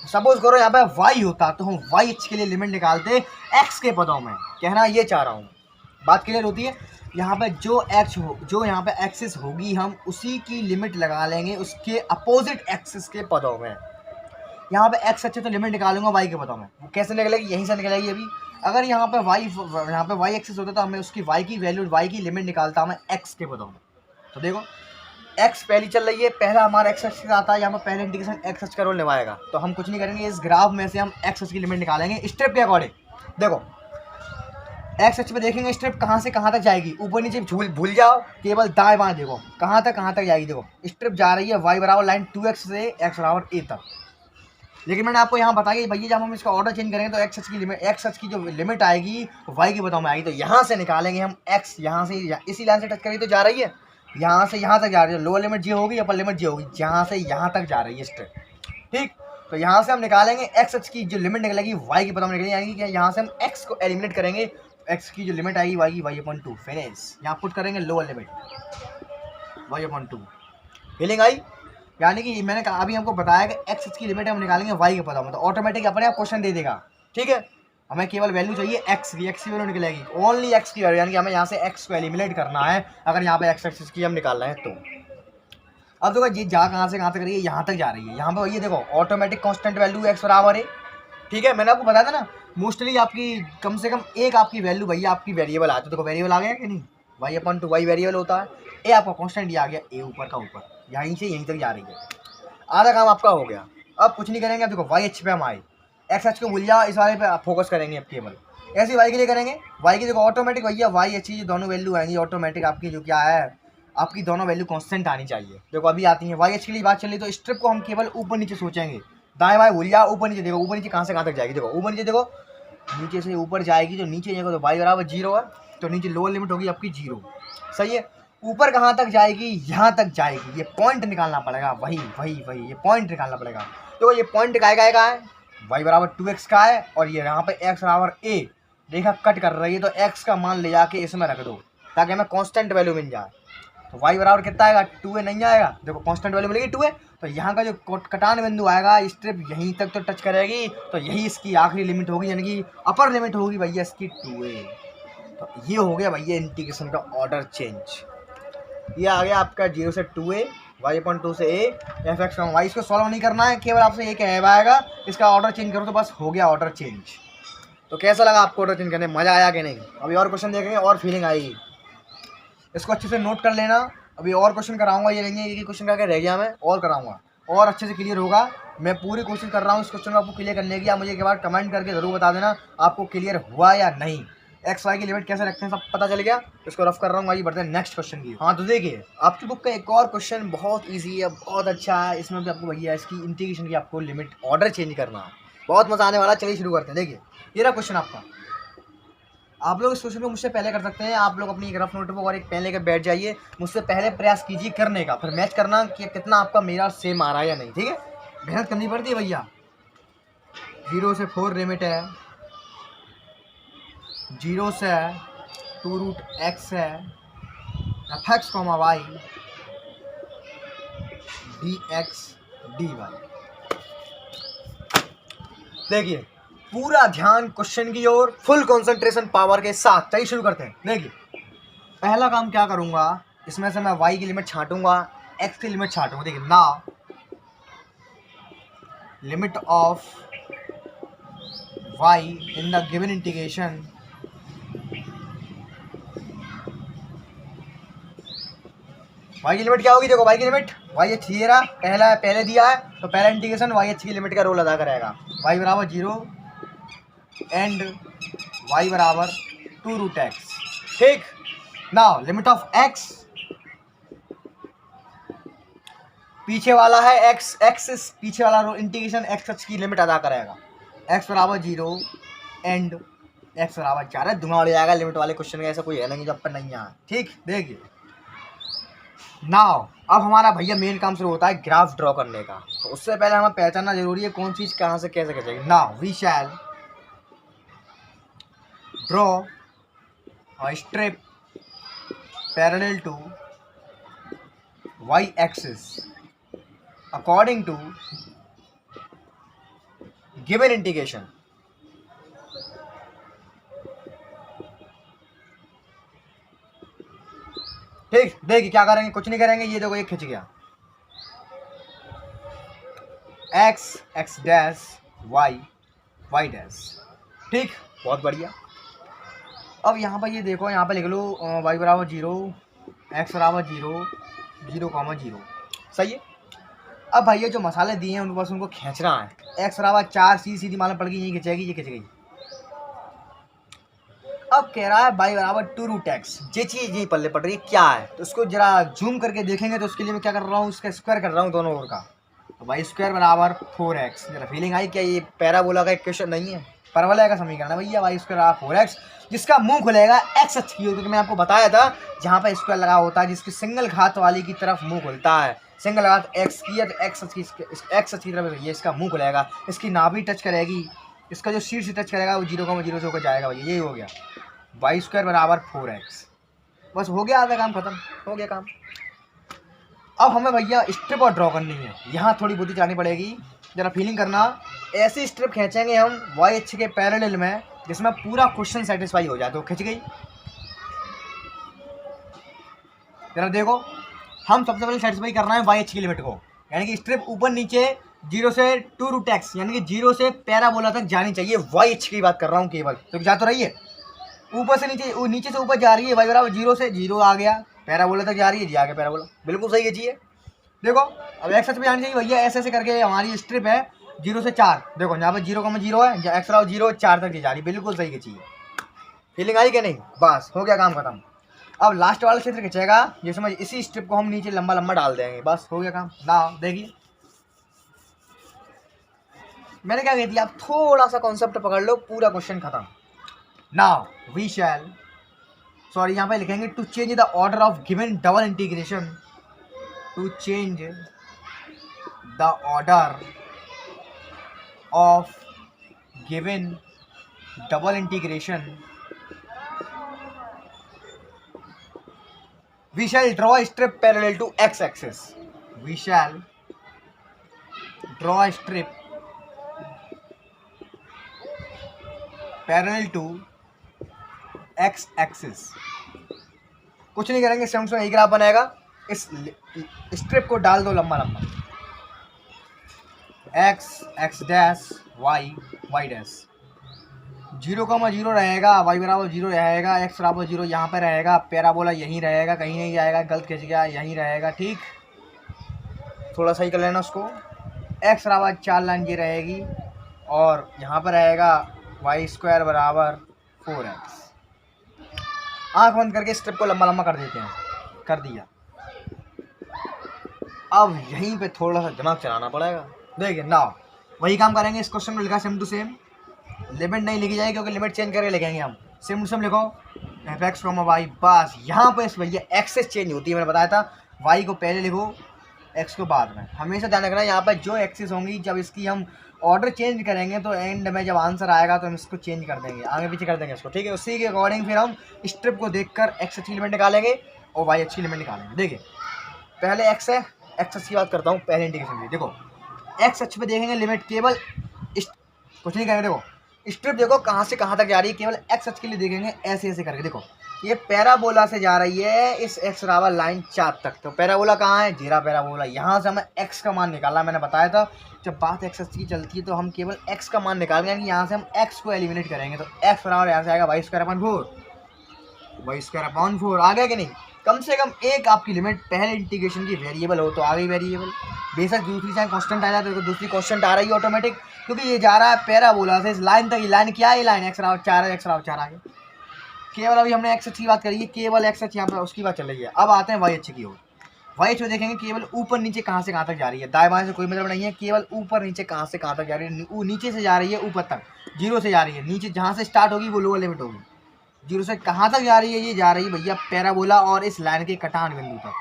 सपोज करो यहाँ पे वाई होता तो हम वाई अक्ष के लिए लिमिट निकालते एक्स के पदों में। कहना ये चाह रहा हूँ, बात क्लियर होती है। यहाँ पे जो एक्स हो, जो यहाँ पे एक्सिस होगी, हम उसी की लिमिट लगा लेंगे उसके अपोजिट एक्सिस के पदों में। यहाँ पे एक्स अच्छे तो लिमिट निकालूंगा वाई के पदों में, वो कैसे निकलेगी, यहीं से निकलेगी। अभी अगर यहाँ पे वाई एक्सिस होता तो हमें उसकी वाई की वैल्यू, वाई की लिमिट निकालता हमें एक्स के पदों में। तो देखो एक्स पहली चल रही है, पहला हमारा एक्स एक्सिस आता है, यहाँ पे पहले इंटीग्रेशन एक्स एक्स का रोल निभाएगा। तो हम कुछ नहीं करेंगे, इस ग्राफ में से हम एक्स की लिमिट निकालेंगे स्टेप के अकॉर्डिंग। देखो एक्स एक्स पे देखेंगे स्टेप कहाँ से कहाँ तक जाएगी, ऊपर नीचे भूल जाओ, केवल दाएं बाएं देखो कहाँ तक जाएगी। देखो स्टेप जा रही है वाई बराबर लाइन 2x से एक्स बराबर a तक। लेकिन मैंने आपको यहाँ बताया कि भैया जब हम इसका ऑर्डर चेंज करेंगे तो एक्स की लिमिट, एक्स की जो लिमिट आएगी वाई के पदों में आएगी। तो यहाँ से निकालेंगे हम एक्स, यहाँ से इसी लाइन से टच करेगी तो जा रही है, यहाँ से यहाँ तक जा रही है। लोअर लिमिट जो होगी, अपर लिमिट जो होगी, यहाँ से यहाँ तक जा रही है स्टेप, ठीक। तो यहाँ से हम निकालेंगे एक्स की जो लिमिट निकलेगी वाई के पदों में निकलेगी, यानी कि यहाँ से हम एक्स को एलिमिनेट करेंगे, एक्स की जो लिमिट आएगी वाई की y/2 फिनिश। यहाँ पुट करेंगे लोअर लिमिट y/2, फीलिंग आई। यानी कि मैंने कहा अभी हमको बताया कि एक्स की लिमिट हम निकालेंगे वाई के पदों में, तो ऑटोमेटिक अपने आप क्वेश्चन दे देगा, ठीक है। हमें केवल वैल्यू चाहिए एक्स की, एक्स की वैल्यू निकलेगी ओनली एक्स की वैल्यू, यानी कि हमें यहाँ से एक्स को एलिमिनेट करना है अगर यहाँ पे एक्स एक्सिस की हम निकाल रहे हैं तो। अब देखो ये जा कहाँ से कहाँ तक रही है, यहाँ तक जा रही है। यहाँ पे ये देखो ऑटोमेटिक कांस्टेंट वैल्यू एक्स बराबर है, ठीक है। मैंने आपको बताया था ना, मोस्टली आपकी कम से कम एक आपकी वैल्यू भैया आपकी वेरिएबल आती है। देखो वेरिएबल आ गया कि नहीं, y/2 वाई वेरिएबल होता है, ए आपका कांस्टेंट ये आ गया, ए ऊपर का ऊपर, यहीं से यहीं तक जा रही है। आधा काम आपका हो गया। अब कुछ नहीं करेंगे, अब देखो वाई एच पे हम आए, एक्स एच को भूल जाओ, इस वाले पे फोकस करेंगे अब केवल। ऐसे वाई के लिए करेंगे, वाई की देखो ऑटोमेटिक भैया वाई एच की दोनों वैल्यू आएंगी ऑटोमेटिक, आपकी जो क्या है, आपकी दोनों वैल्यू कांस्टेंट आनी चाहिए। देखो अभी आती है वाई एच के लिए बात चल रही, तो स्ट्रिप को हम केवल ऊपर नीचे सोचेंगे, दाएं बाएं भूल जाओ, ऊपर नीचे देखो, ऊपर नीचे कहाँ से कहाँ तक जाएगी। देखो ऊपर नीचे देखो, नीचे से ऊपर जाएगी, तो नीचे देखो तो y बराबर 0 है, तो नीचे लोअर लिमिट होगी आपकी 0, सही है। ऊपर कहाँ तक जाएगी, यहाँ तक जाएगी, ये पॉइंट निकालना पड़ेगा, वही ये पॉइंट निकालना पड़ेगा। तो ये पॉइंट का है y बराबर 2x का है, और ये यहाँ पे x बराबर a रेखा कट कर रही है, तो x का मान ले जाके इसमें रख दो ताकि हमें कांस्टेंट वैल्यू मिल जाए। तो y बराबर कितना आएगा, 2a नहीं आएगा, देखो कांस्टेंट वैल्यू मिलेगी 2a। तो यहाँ का जो कटान बिंदु आएगा स्ट्रिप यहीं तक तो टच करेगी, तो यही इसकी आखिरी लिमिट होगी, यानी कि अपर लिमिट होगी भैया इसकी 2a। तो ये हो गया भैया इंटीग्रेशन का ऑर्डर चेंज। ये आ गया आपका 0 से 2a, y/2 से a, f(x, y). इसको सॉल्व नहीं करना है, केवल आपसे ये कहना आएगा इसका ऑर्डर चेंज करो तो बस हो गया ऑर्डर चेंज। तो कैसा लगा आपको ऑर्डर चेंज करने, मज़ा आया कि नहीं? अभी और क्वेश्चन देखेंगे और फीलिंग आएगी, इसको अच्छे से नोट कर लेना। अभी और क्वेश्चन कराऊंगा, ये नहीं है एक ही क्वेश्चन करके रह गया, मैं और कराऊंगा और अच्छे से क्लियर होगा। मैं पूरी कोशिश कर रहा हूँ इस क्वेश्चन को आपको क्लियर करने की। आप मुझे एक बार कमेंट करके ज़रूर बता देना आपको क्लियर हुआ या नहीं। एक्स वाई की लिमिट कैसे रखते हैं सब पता चल गया, इसको रफ कर रहा हूँ। आइए बढ़ते हैं नेक्स्ट क्वेश्चन की। हाँ तो देखिए आपकी बुक का एक और क्वेश्चन बहुत ईजी है, बहुत अच्छा है। इसमें भी आपको भैया इसकी इंटीग्रेशन की आपको लिमिट ऑर्डर चेंज करना है, बहुत मज़ा आने वाला। चलिए शुरू करते हैं। देखिए ये रहा क्वेश्चन आपका। आप लोग इस क्वेश्चन को मुझसे पहले कर सकते हैं। आप लोग अपनी एक रफ नोटबुक और एक पेन लेकर बैठ जाइए, मुझसे पहले प्रयास कीजिए करने का, फिर मैच करना कि कितना आपका मेरा सेम आ रहा है या नहीं। ठीक है, मेहनत करनी पड़ती है भैया। 0 से 4 लिमिट है, 0 से 2√x है, f(x, y) dx dy। देखिए पूरा ध्यान क्वेश्चन की ओर, फुल कंसंट्रेशन पावर के साथ। चलिए शुरू करते हैं। देखिए पहला काम क्या करूंगा, इसमें से मैं y की लिमिट छांटूंगा, x की लिमिट छांटूंगा। देखिए now limit of y in the given integration y की लिमिट क्या होगी। देखो y की लिमिट y(h) ये रहा, पहले दिया है तो पहला इंटीग्रेशन y(h) की लिमिट का रोल अदा करेगा। y बराबर 0 एंड y बराबर 2√x। ठीक, नाउ लिमिट ऑफ x, पीछे वाला है x, पीछे वाला इंटीग्रेशन x की लिमिट अदा करेगा। x बराबर 0 एंड x बराबर 4 दुना उड़ जाएगा लिमिट वाले क्वेश्चन का, ऐसा कोई है नहीं जब पर नहीं आया। ठीक, देखिए नाउ अब हमारा भैया मेन काम शुरू होता है ग्राफ ड्रॉ करने का। तो उससे पहले हमें पहचानना जरूरी है कौन चीज़ कहाँ से कैसे खींचेगी। Now we shall draw a strip parallel to y axis according to given integration। ठीक, देखिए क्या करेंगे, कुछ नहीं करेंगे। ये देखो ये खिंच गया, x डैश y डैश। ठीक, बहुत बढ़िया। अब यहाँ पर ये देखो, यहाँ पर लिख लो y बराबर 0, x बराबर 0, 0,0। सही है। अब भैया जो मसाले दिए हैं उनको बस उनको खींचना है। x बराबर 4 सीधी मालूम पड़ गई, यही खिंचेगी, ये खिंच गई। अब कह रहा है y बराबर 2√x। ये चीज़ नहीं पल्ले पड़ रही है क्या है, तो उसको जरा जूम करके देखेंगे। तो उसके लिए मैं क्या कर रहा हूँ, इसका स्क्वायर कर रहा हूँ दोनों ओर का। तो y² बराबर 4x। जरा फीलिंग आई क्या, ये पैराबोला का इक्वेशन नहीं है, परवलय का समीकरण है भैया। y² बराबर 4x, जिसका मुंह खुलेगा x अक्ष की ओर, क्योंकि मैं आपको बताया था जहाँ पर स्क्वायर लगा होता है जिसकी सिंगल घात वाली की तरफ मुंह खुलता है। सिंगल घात x की है तो x अक्ष की तरफ ये इसका मुंह खुलेगा, इसकी नाभि टच करेगी, इसका जो शीर्ष टच करेगा वो 0,0 से होकर जाएगा भैया। यही हो गया y² बराबर 4x। बस हो गया, आधा काम खत्म हो गया काम। अब हमें भैया स्ट्रिप और ड्रॉ करनी है, यहाँ थोड़ी बुद्धि जानी पड़ेगी, जरा फीलिंग करना। ऐसी स्ट्रिप खींचेंगे हम y(h) के पैरेलल में जिसमें पूरा क्वेश्चन सेटिस्फाई हो जाए। तो खिंच गई, जरा देखो हम सबसे पहले सेटिस्फाई करना है y(h) की लिमिट को, यानी कि स्ट्रिप ऊपर नीचे 0 से 2√x यानी कि 0 से पैराबोला तक जानी चाहिए। y(h) की बात कर रहा हूँ केवल, तो जा तो रही है ऊपर से नीचे, नीचे से ऊपर जा रही है। y बराबर 0 से 0 आ गया, पैराबोला तक जा रही है, जी आ गया पैराबोला, बिल्कुल सही है जी। है देखो अब x अक्ष पे जानी चाहिए भैया, ऐसे करके हमारी स्ट्रिप है 0 से 4। देखो यहाँ पर 0,0 है, x बराबर 0 4 तक जा रही, बिल्कुल सही खींची है। फीलिंग आई क्या नहीं, बस हो गया काम खत्म। अब लास्ट वाला क्षेत्र खींचेगा जिसमें इसी स्ट्रिप को हम नीचे लंबा लंबा डाल देंगे, बस हो गया काम ना। देखिए मैंने क्या कही थी, आप थोड़ा सा कॉन्सेप्ट पकड़ लो, पूरा क्वेश्चन खत्म। नाउ वी शैल, सॉरी यहाँ पे लिखेंगे to change the order of given double integration, to change the order of given double integration we shall draw a strip parallel to x axis। we shall draw a strip parallel to x axis, कुछ नहीं करेंगे, सेम टू यही ग्राफ बनाएगा। इस स्ट्रिप को डाल दो लंबा लंबा, X X dash Y Y dash, 0,0 रहेगा, वाई बराबर 0 रहेगा, एक्स बराबर 0 यहाँ पर रहेगा, पैराबोला यहीं रहेगा, कहीं नहीं जाएगा, गलत खिंच गया, यहीं रहेगा। ठीक, थोड़ा सही कर लेना उसको। एक्स बराबर 4 लाइन ये रहेगी और यहाँ पर रहेगा वाई स्क्वायर बराबर 4x। आँख बंद करके स्ट्रिप को लंबा लंबा कर देते हैं, कर दिया। अब यहीं पे थोड़ा सा दिमाग चलाना पड़ेगा। देखिए ना, वही काम करेंगे, इस क्वेश्चन में लिखा सेम टू सेम, लिमिट नहीं लिखी जाएगी क्योंकि लिमिट चेंज करके लिखेंगे हम। सेम टू सेम लिखो एफ एक्स फ्रॉम वाई, बस यहाँ पे इस भैया एक्सेस चेंज होती है, मैंने बताया था। वाई को पहले लिखो, एक्स को बाद में। हमेशा ध्यान रखना यहाँ पर जो एक्सेस होंगी, जब इसकी हम ऑर्डर चेंज करेंगे तो एंड में जब आंसर आएगा तो हम इसको चेंज कर देंगे, आगे पीछे कर देंगे इसको। ठीक है, उसी के अकॉर्डिंग फिर हम स्ट्रिप को देखकर एक्स अच्छी लिमिट निकालेंगे और वाई अच्छी लिमिट निकालेंगे। देखिए पहले एक्स है, एक्स अच्छी बात करता हूँ पहले इंडिकेशन की। देखो एक्स अच्छे पे देखेंगे लिमिट, केवल कुछ नहीं करेंगे। देखो स्ट्रिप देखो कहाँ से कहाँ तक जा रही है, केवल एक्स अच्छ के लिए देखेंगे, ऐसे ऐसे करके। देखो ये पैराबोला से जा रही है इस एक्स बराबर लाइन 4 तक, तो पैराबोला कहाँ है, जीरा पैराबोला। यहाँ से हमें एक्स का मान निकालना, मैंने बताया था जब बात एक्स की चलती है तो हम केवल एक्स का मान निकालेंगे, कि यहाँ से हम एक्स को एलिमिनेट करेंगे। तो एक्स बराबर यहाँ से आएगा Y square upon 4, Y square upon 4 आ गया कि नहीं। कम से कम एक आपकी लिमिट पहले इंटीग्रेशन की वेरिएबल हो तो आ गई वेरिएबल, बेशक दूसरी चाहे कांस्टेंट आ जाए तो दूसरी कांस्टेंट आ रही है ऑटोमेटिक, क्योंकि ये जा रहा है पैराबोला से इस लाइन तक। ये लाइन क्या है, ये लाइन एक्स बराबर 4 है, एक्स बराबर 4 आ गया। केवल अभी हमने एक्स की बात करी है, केवल एक्स यहाँ पर उसकी बात चल रही है। अब आते हैं वाई एच की ओर। वाई एच में देखेंगे केवल ऊपर नीचे कहाँ से कहाँ तक जा रही है, दाएं बाएं से कोई मतलब नहीं है, केवल ऊपर नीचे कहाँ से कहाँ तक जा रही है। नीचे से जा रही है ऊपर तक, 0 से जा रही है, नीचे जहाँ से स्टार्ट होगी वो लोअर लिमिट होगी। 0 से कहाँ तक जा रही है, ये जा रही है भैया पैराबोला और इस लाइन के कटान बिंदु तक,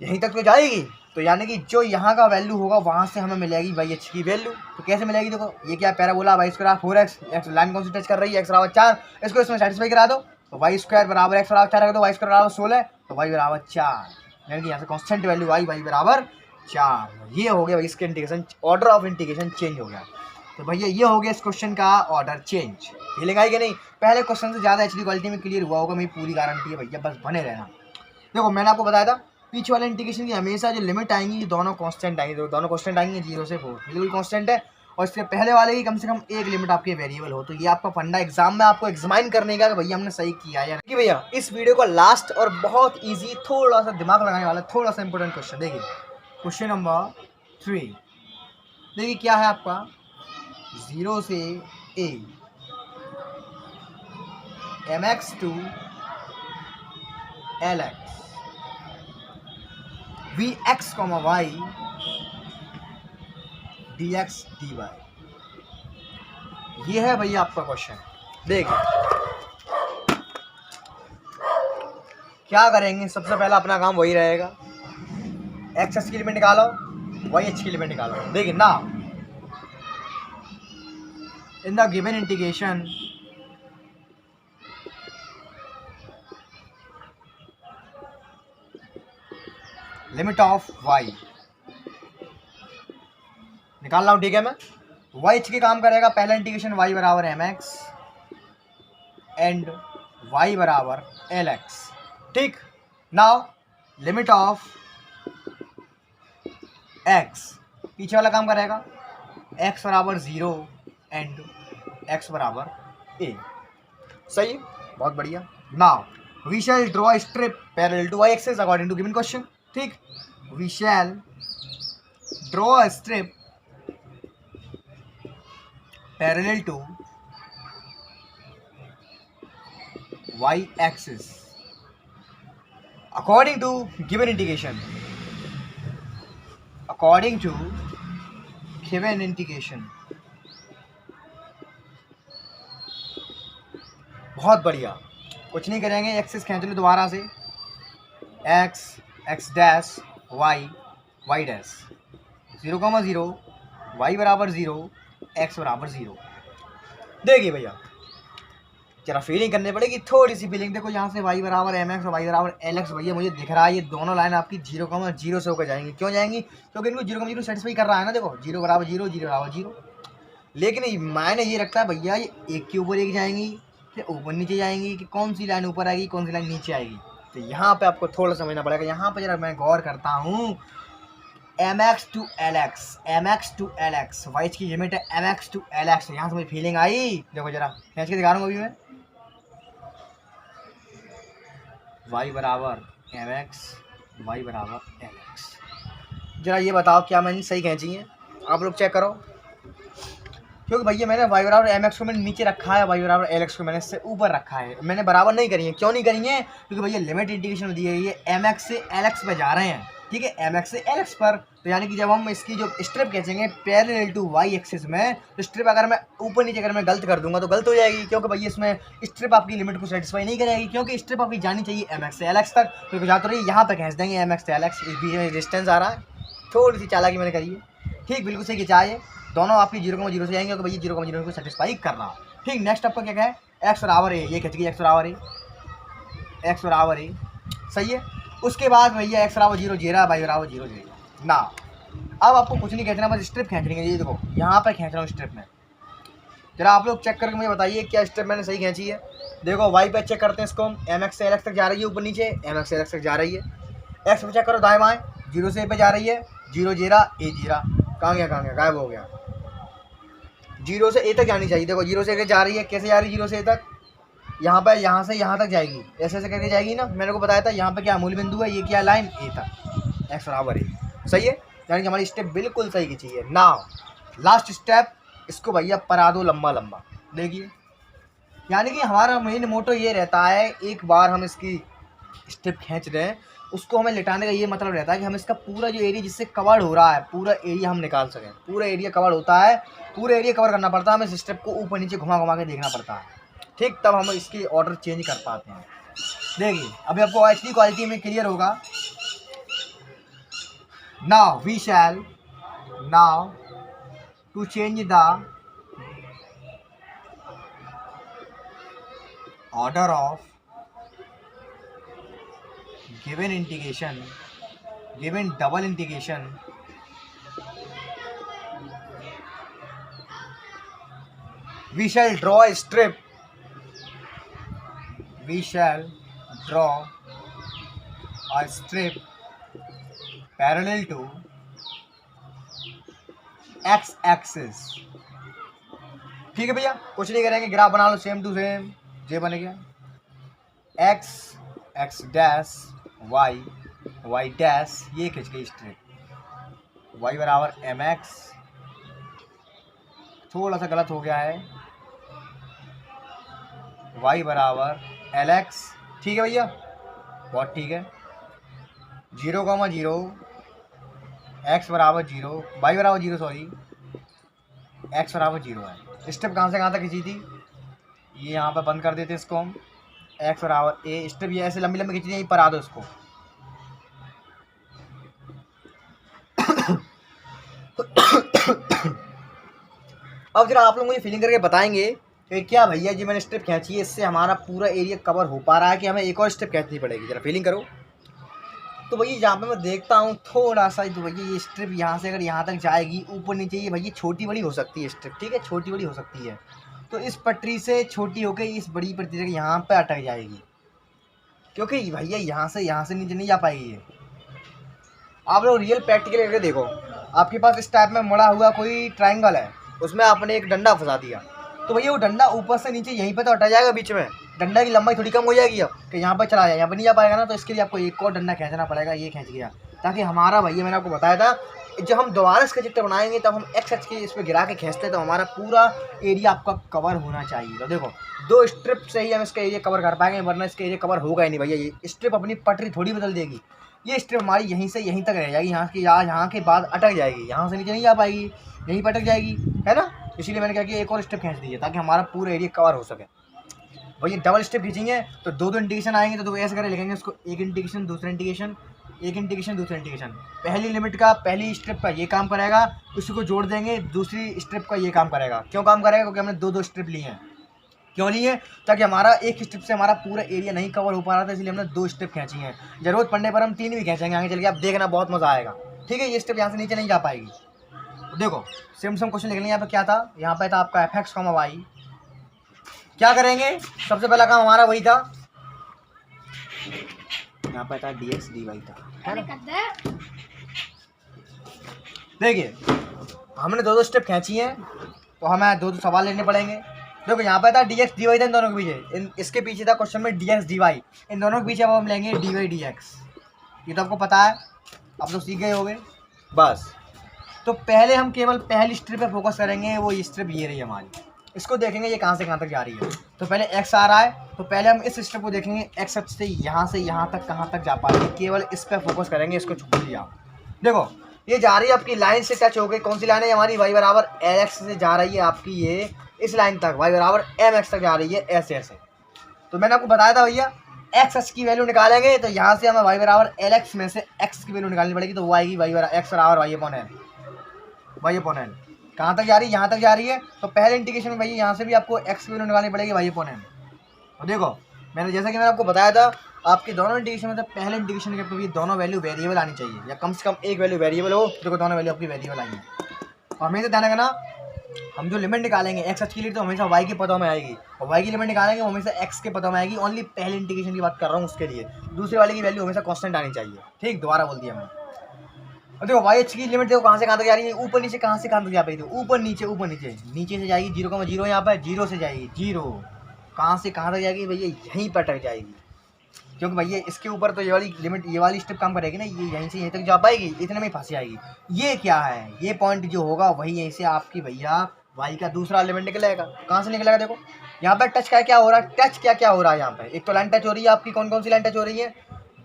यहीं तक तो जाएगी। तो यानी कि जो यहाँ का वैल्यू होगा वहाँ से हमें मिलेगी वाई एच की वैल्यू। तो कैसे मिलेगी, देखो ये क्या parabola, Y square 4x, X line कौन सी टच कर रही है, एक्स बराबर 4, इसको इसमें सेटिस्फाई करा दो तो वाई स्क्वायर बराबर एक्स बराबर 4 रख दो, वाई स्क्वायर बराबर 16 तो वाई बराबर 4, यानी कि यहाँ से कॉन्स्टेंट वैल्यू आई वाई बराबर 4। ये हो गया भाई इसके integration, order of integration change हो गया। तो भैया ये हो गया इस क्वेश्चन का ऑर्डर चेंज। ये लिखा है कि नहीं, पहले क्वेश्चन से ज़्यादा एचडी क्वालिटी में क्लियर हुआ होगा, मेरी पूरी गारंटी है भैया, बस बने रहना। देखो मैंने आपको बताया था पीछे वाले इंटीग्रेशन की हमेशा जो लिमिट आएंगी ये दोनों कांस्टेंट आएंगी, तो दोनों कांस्टेंट आएंगे 0 से 4, बिल्कुल कांस्टेंट है। और इसके पहले वाले की कम से कम एक लिमिट आपके वेरिएबल हो। तो ये आपका फंडा एग्जाम में आपको एग्जामिन करने का कि भैया हमने सही किया है या नहीं। भैया इस वीडियो का लास्ट और बहुत ईजी, थोड़ा सा दिमाग लगाने वाला, थोड़ा सा इंपॉर्टेंट क्वेश्चन देखिए, क्वेश्चन नंबर 3। देखिए क्या है आपका, 0 से a mx to lx vx, y dx dy, ये है भैया आपका क्वेश्चन। देखिए क्या करेंगे, सबसे पहला अपना काम वही रहेगा, एक्स एच की लिमिट निकालो, वाई एच की लिमिट निकालो। देखिए ना, in the given integration limit of y निकाल रहा हूँ, ठीक है। मैं y के काम करेगा, पहला इंटीग्रेशन y बराबर mx एंड y बराबर lx, ठीक। नाउ लिमिट ऑफ x, पीछे वाला काम करेगा x बराबर 0 एंड x बराबर a, सही, बहुत बढ़िया। Now we shall draw a strip parallel to y axis according to given question, ठीक। We shall draw a strip parallel to y axis according to given integration, according to given integration, बहुत बढ़िया। कुछ नहीं करेंगे, एक्सिस खींच लो दोबारा से, X X dash Y Y dash, 0,0 Y बराबर 0 एक्स बराबर 0। देखिए भैया जरा फीलिंग करनी पड़ेगी, थोड़ी सी फीलिंग। देखो यहाँ से वाई बराबर एम एक्स और वाई बराबर एल एक्स, भैया मुझे दिख रहा है ये दोनों लाइन आपकी 0,0 से होकर जाएंगी। क्यों जाएंगी, क्योंकि इनको 0,0 सेटिस्फाई कर रहा है ना। देखो 0 बराबर 0, 0 बराबर 0, लेकिन मैंने ये रखता है भैया ये एक के ऊपर एक जाएंगी, कि ऊपर नीचे जाएंगी, कि कौन सी लाइन ऊपर आएगी कौन सी लाइन नीचे आएगी। तो यहाँ पे आपको थोड़ा समझना पड़ेगा। यहाँ पे जरा मैं गौर करता हूँ, MX to LX, MX to LX, wise की लिमिट है MX to LX। यहाँ से मुझे फीलिंग आई, देखो जरा खींच के दिखा रहा हूँ अभी मैं, y बराबर MX, y बराबर LX। जरा ये बताओ क्या मैंने सही खींची है, आप लोग चेक करो। क्योंकि भैया मैंने y बराबर MX को मैंने नीचे रखा है, y बराबर LX को मैंने इससे ऊपर रखा है। मैंने बराबर नहीं करी है, क्यों नहीं करी है? क्योंकि भैया लिमिट इंटीग्रेशन में दी है ये MX से LX पे जा रहे हैं, ठीक है, MX से LX पर। तो यानी कि जब हम इसकी जो स्ट्रिप खींचेंगे पैरेलल टू y एक्सिस में, तो स्ट्रिप अगर मैं ऊपर नीचे अगर मैं गलत कर दूंगा तो गलत हो जाएगी, क्योंकि भैया इसमें स्ट्रिप आपकी लिमिट को सेटिस्फाई नहीं करेगी, क्योंकि स्ट्रिप आपकी जानी चाहिए MX से LX तक। तो जा तो रही यहाँ पे खींच देंगे MX से LX, इस बीच में डिस्टेंस आ रहा है, थोड़ी सी चालाकी मैंने करी है, ठीक, बिल्कुल सही खिंचा है। दोनों आपकी 0,0 से आएंगे, तो भैया 0,0 को सेटिस्फाई करना, ठीक। नेक्स्ट आपका क्या है, x बराबर है, ये खिंच गई x बराबर है, x बराबर है, सही है। उसके बाद भैया x बराबर 0 जीरा, y बराबर 0 जीरा ना। अब आपको कुछ नहीं खींचना, बस स्ट्रिप खींचनी है। ये देखो यहाँ पर खींच रहा हूँ स्ट्रिप में, जरा आप लोग चेक करके मुझे बताइए क्या स्ट्रिप मैंने सही खींची है। देखो y पे चेक करते हैं इसको, MX से LX तक जा रही है, ऊपर नीचे MX से LX तक जा रही है। x पे चेक करो दाएं बाएं, 0 से a पे जा रही है, 0 जीरा a जीरा, कहाँ गया गायब हो गया। 0 से a तक जानी चाहिए, देखो 0 से a जा रही है, कैसे जा रही है 0 से a तक, यहाँ पर यहाँ से यहाँ तक जाएगी, ऐसे ऐसे करके जाएगी ना, मैंने को बताया था। यहाँ पे क्या मूल बिंदु है, ये क्या लाइन a तक, x बराबर है, सही है। यानी कि हमारी स्टेप बिल्कुल सही की चाहिए। नाउ लास्ट स्टेप, इसको भैया परा दो लंबा लंबा, देखिए। यानी कि हमारा मेन मोटो ये रहता है, एक बार हम इसकी स्टेप खींच रहे हैं, उसको हमें लिटाने का ये मतलब रहता है कि हम इसका पूरा जो एरिया जिससे कवर हो रहा है, पूरा एरिया हम निकाल सकें। पूरा एरिया कवर होता है, पूरा एरिया कवर करना पड़ता है हमें, इस स्टेप को ऊपर नीचे घुमा घुमा के देखना पड़ता है, ठीक, तब हम इसकी ऑर्डर चेंज कर पाते हैं। देखिए अभी आपको HD क्वालिटी में क्लियर होगा। Now we shall now to change the order of given integration, given double integration, we shall draw a strip, we shall draw a strip parallel to x axis, ठीक है भैया, कुछ नहीं करेंगे, ग्राफ बना लो सेम टू सेम, ये बन गया x x dash y y dash, ये खिंच गई स्ट्रिप, y बराबर MX, थोड़ा सा गलत हो गया है, y बराबर LX, ठीक है भैया, बहुत ठीक है। 0,0 x बराबर 0, y बराबर 0 सॉरी, x बराबर 0 है। स्टेप कहाँ से कहाँ तक खींची थी, ये यहाँ पर बंद कर देते इसको हम, x बराबर a, स्टेप ये ऐसे लंबी लंबी खींची थी, यहीं पर आ दो इसको। अब जरा आप लोग मुझे फीलिंग करके बताएंगे कि क्या भैया जी मैंने स्टेप खींची है, इससे हमारा पूरा एरिया कवर हो पा रहा है कि हमें एक और स्टेप खींचनी पड़ेगी, जरा फीलिंग करो। तो भैया जहाँ पे मैं देखता हूँ थोड़ा सा, तो भैया ये स्ट्रिप यहाँ से अगर यहाँ तक जाएगी ऊपर नीचे, ये भैया छोटी बड़ी हो सकती है स्ट्रिप, ठीक है, छोटी बड़ी हो सकती है। तो इस पटरी से छोटी होकर इस बड़ी पटरी से यहाँ पे अटक जाएगी, क्योंकि भैया यहाँ से नीचे नहीं जा पाएगी ये। आप लोग रियल प्रैक्टिकल करके देखो, आपके पास इस टाइप में मुड़ा हुआ कोई ट्राइंगल है, उसमें आपने एक डंडा फंसा दिया, तो भैया वो डंडा ऊपर से नीचे यहीं पे तो अटक जाएगा बीच में, डंडा की लंबाई थोड़ी कम हो जाएगी अब कि यहाँ पर चला जाए, यहाँ पर नहीं जा पाएगा ना। तो इसके लिए आपको एक और डंडा खींचना पड़ेगा, ये खींच गया, ताकि हमारा भैया मैंने आपको बताया था जब हम दोबारा इसका चित्र बनाएंगे तब हम एक्स एक्स के इस पर गिरा के खींचते तो हमारा पूरा एरिया आपका कवर होना चाहिए। तो देखो 2 स्ट्रिप से ही हम इसका एरिया कवर कर पाएंगे, वरना इसका एरिया कवर होगा ही नहीं भैया। ये स्ट्रिप अपनी पटरी थोड़ी बदल देगी, ये स्ट्रिप हमारी यहीं से यहीं तक रह जाएगी, यहाँ के बाद अटक जाएगी, यहाँ से नीचे नहीं जा पाएगी, यहीं पर अटक जाएगी, है ना। इसीलिए मैंने कहा कि एक और स्ट्रिप खींच दीजिए ताकि हमारा पूरा एरिया कवर हो सके। भैया डबल स्टेप खींचेंगे तो 2 इंडिकेशन आएंगे, तो ऐसे करके लिखेंगे उसको, एक इंडिकेशन दूसरा इंडिकेशन, एक इंडिकेशन दूसरा इंडिकेशन। पहली लिमिट का पहली स्ट्रिप का ये काम करेगा, उसी को जोड़ देंगे दूसरी स्ट्रिप का ये काम करेगा। क्यों काम करेगा? क्योंकि हमने 2 स्ट्रिप लिए हैं। क्यों लिए? ताकि हमारा एक स्ट्रिप से हमारा पूरा एरिया नहीं कवर हो पा रहा था, इसलिए हमने 2 स्ट्रिप खींची हैं। जरूरत पड़ने पर हम 3 भी खींचेंगे आगे चल के, आप देखना बहुत मज़ा आएगा। ठीक है, ये स्ट्रिप यहाँ से नीचे नहीं जा पाएगी। देखो सेम क्वेश्चन लिख लें। यहाँ पर क्या था? यहाँ पर था आपका fx, y क्या करेंगे, सबसे पहला काम हमारा वही था, यहाँ पर था dx dy था, है ना। देखिए हमने दो दो स्टेप खींची हैं तो हमें दो दो सवाल लेने पड़ेंगे। देखो यहाँ पर था dx dy था इन दोनों के पीछे, इसके पीछे था क्वेश्चन में dx dy, इन दोनों के पीछे अब हम लेंगे dy dx। ये तो आपको पता है, आप तो सीख गए होंगे बस। तो पहले हम केवल पहली स्ट्रिप पे फोकस करेंगे, वो स्ट्रिप ये रही हमारी, इसको देखेंगे ये कहाँ से कहाँ तक जा रही है। तो पहले x आ रहा है तो पहले हम इस स्ट्रिप को देखेंगे, x अक्ष से यहाँ तक कहाँ तक जा पा रही है, केवल इस पर फोकस करेंगे, इसको छोड़ दिया। देखो ये जा रही है आपकी लाइन से टच हो गई, कौन सी लाइन है हमारी, y बराबर lx से जा रही है आपकी, ये इस लाइन तक y बराबर mx तक जा रही है, ऐसे ऐसे। तो मैंने आपको बताया था भैया x अक्ष की वैल्यू निकालेंगे तो यहाँ से हमें y बराबर lx में से x की वैल्यू निकालनी पड़ेगी, तो वो आएगी y बराबर x बराबर y अपॉन l। कहाँ तक जा रही है, यहाँ तक जा रही है। तो पहले इंटीग्रेशन में भैया यहाँ से भी आपको x की वैल्यू निकालनी पड़ेगी y अपॉन l। और देखो मैंने जैसा कि मैंने आपको बताया था, आपके दोनों इंटीग्रेशन में पहले इंटीग्रेशन के आपको दोनों वैल्यू वेरिएबल आनी चाहिए, या कम से कम एक वैल्यू वेरिएबल हो। देखो दोनों वैल्यू आपकी वेरिएबल आई है। और हमें तो ध्यान रखना, हम जो लिमिट निकालेंगे x अक्ष के लिए तो हमेशा y के पदों में आएगी, और y की लिमिट निकालेंगे वो हमेशा x के पदों में आएगी। ओनली पहले इंटीग्रेशन की बात कर रहा हूँ उसके लिए, दूसरे वाले की वैल्यू हमेशा कांस्टेंट आनी चाहिए। ठीक, दोबारा बोल दिया मैंने। और देखो y अक्ष की लिमिट देखो कहाँ से कहाँ तक जा रही है, ऊपर नीचे कहाँ से कहाँ तक जा पाई थी, ऊपर नीचे नीचे से जाएगी 0,0 यहाँ पर, 0 से जाएगी 0, कहाँ से कहाँ तक जाएगी भैया, यहीं पर अटक जाएगी। क्योंकि भैया इसके ऊपर तो ये वाली लिमिट, ये वाली स्टेप काम करेगी ना, ये यहीं से यहीं तक जा पाएगी, इतने में फंस जाएगी। ये क्या है, ये पॉइंट जो होगा वही यहीं से आपकी भैया y का दूसरा लिमिट निकलेगा। कहाँ से निकलेगा, देखो यहाँ पर टच क्या हो रहा है, टच क्या हो रहा है यहाँ पर। एक तो लाइन टच हो रही है आपकी, कौन कौन सी लाइन टच हो रही है,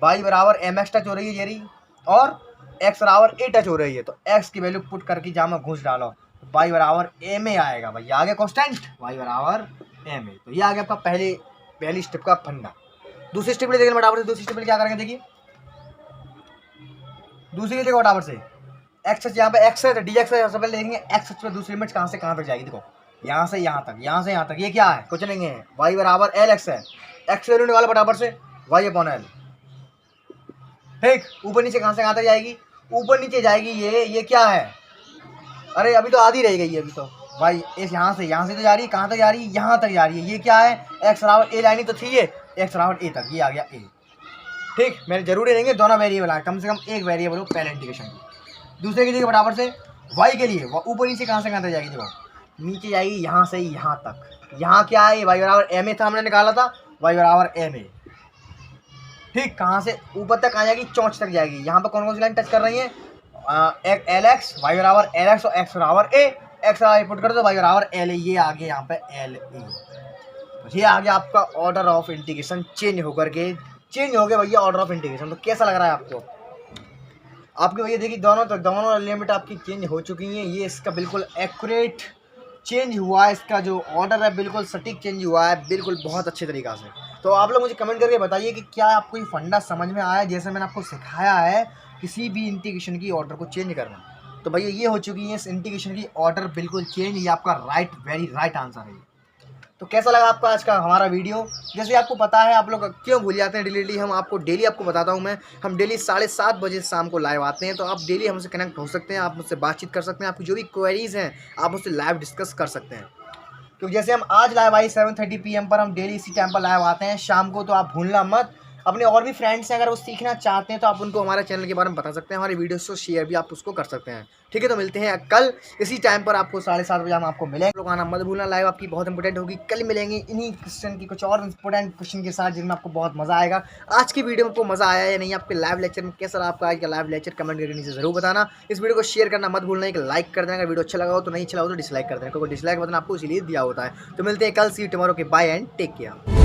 y बराबर mx टच हो रही है ये रही, और x बराबर a टच हो रही है। तो x की वैल्यू पुट करके जहाँ में घुस डालो, y बराबर a में आएगा भैया, आगे कॉन्स्टेंट y बराबर a में। तो ये आ गया आपका पहली स्टेप का फंडा। दूसरी स्टेप ले देखिए बराबर से, दूसरी स्टेप क्या करेंगे, देखिए दूसरी देखो बराबर से x यहाँ पे x है तो dx है, सबसे पहले देखेंगे x पे दूसरी लिमिट कहाँ से कहाँ तक जाएगी। देखो यहाँ से यहाँ तक, यहाँ से यहाँ तक, ये क्या है, कुछ नहीं है, y बराबर lx है, x वैल्यू निकालो बराबर से y अपॉन l। ठीक, ऊपर नीचे कहाँ से कहाँ तक जाएगी, ऊपर नीचे जाएगी ये क्या है, अरे अभी तो आधी रह गई है, अभी तो भाई इस यहाँ से तो जा रही है, कहाँ तक जा रही है, यहाँ तक जा रही है। ये क्या है, x बराबर a लाइन ही तो थी, ये x बराबर a तक, ये आ गया a। ठीक, मैंने जरूरी नहीं है दोनों वेरिएबल आए, कम से कम एक वेरिएबल हो पहले इंटीग्रेशन की। दूसरे के लिए बराबर से y के लिए ऊपर नीचे कहाँ से कहाँ तक जाएगी, देखो नीचे जाएगी यहाँ से यहाँ तक। यहाँ क्या है, y बराबर m था, हमने निकाला था y बराबर m। ठीक, कहाँ से ऊपर तक आ जाएगी, चौंच तक जाएगी। यहाँ पर कौन कौन सी लाइन टच कर रही है, lx, y बराबर lx और x बराबर a, x बराबर पुट कर दो y बराबर l, ये आ गया यहाँ पे l। ये आ गया आपका ऑर्डर ऑफ इंटीग्रेशन, चेंज हो गया भैया ऑर्डर ऑफ इंटीग्रेशन। तो कैसा लग रहा है आपको, आपके भैया देखिए दोनों लिमिट आपकी चेंज हो चुकी हैं। ये इसका बिल्कुल एक्यूरेट चेंज हुआ है, इसका जो ऑर्डर है बिल्कुल सटीक चेंज हुआ है, बिल्कुल बहुत अच्छे तरीक़ा से। तो आप लोग मुझे कमेंट करके बताइए कि क्या आपको ये फंडा समझ में आया, जैसे मैंने आपको सिखाया है किसी भी इंटीग्रेशन की ऑर्डर को चेंज करना। तो भैया ये हो चुकी है इस इंटीग्रेशन की ऑर्डर बिल्कुल चेंज, ये आपका वेरी राइट आंसर है। तो कैसा लगा आपका आज का हमारा वीडियो। जैसे आपको पता है आप लोग क्यों भूल जाते हैं डेली, हम आपको डेली आपको बताता हूं मैं, हम डेली 7:30 बजे शाम को लाइव आते हैं। तो आप डेली हमसे कनेक्ट हो सकते हैं, आप मुझसे बातचीत कर सकते हैं, आपकी जो भी क्वेरीज़ हैं आप मुझसे लाइव डिस्कस कर सकते हैं। क्योंकि जैसे हम आज लाइव आई 7:30 PM पर, हम डेली इसी टाइम पर लाइव आते हैं शाम को। तो आप भूलना मत, अपने और भी फ्रेंड्स हैं अगर वो सीखना चाहते हैं तो आप उनको हमारे चैनल के बारे में बता सकते हैं, हमारे वीडियोस को शेयर भी आप उसको कर सकते हैं। ठीक है, तो मिलते हैं कल इसी टाइम पर, आपको 7:30 बजे हम आपको मिलेंगे। लोग आना मत भूलना, लाइव आपकी बहुत इंपॉर्टेंट होगी। कल मिलेंगे इन्हीं क्वेश्चन की कुछ और इंपॉर्टेंट क्वेश्चन के साथ, जिनमें आपको बहुत मज़ा आएगा। आज की वीडियो में आपको मज़ा आया या नहीं, आपके लाइव लेक्चर में कैसा रहा आपका आज का लाइव लेक्चर, कमेंट करके नीचे जरूर बताना। इस वीडियो को शेयर करना मत भूलना, एक लाइक कर देना अगर वीडियो अच्छा लगा हो, तो नहीं अच्छा लगा तो डिसलाइक कर देना, क्योंकि डिसलाइक बटन आपको इसीलिए दिया होता है। तो मिलते हैं कल, सी यू टुमारो के, बाय एंड टेक केयर।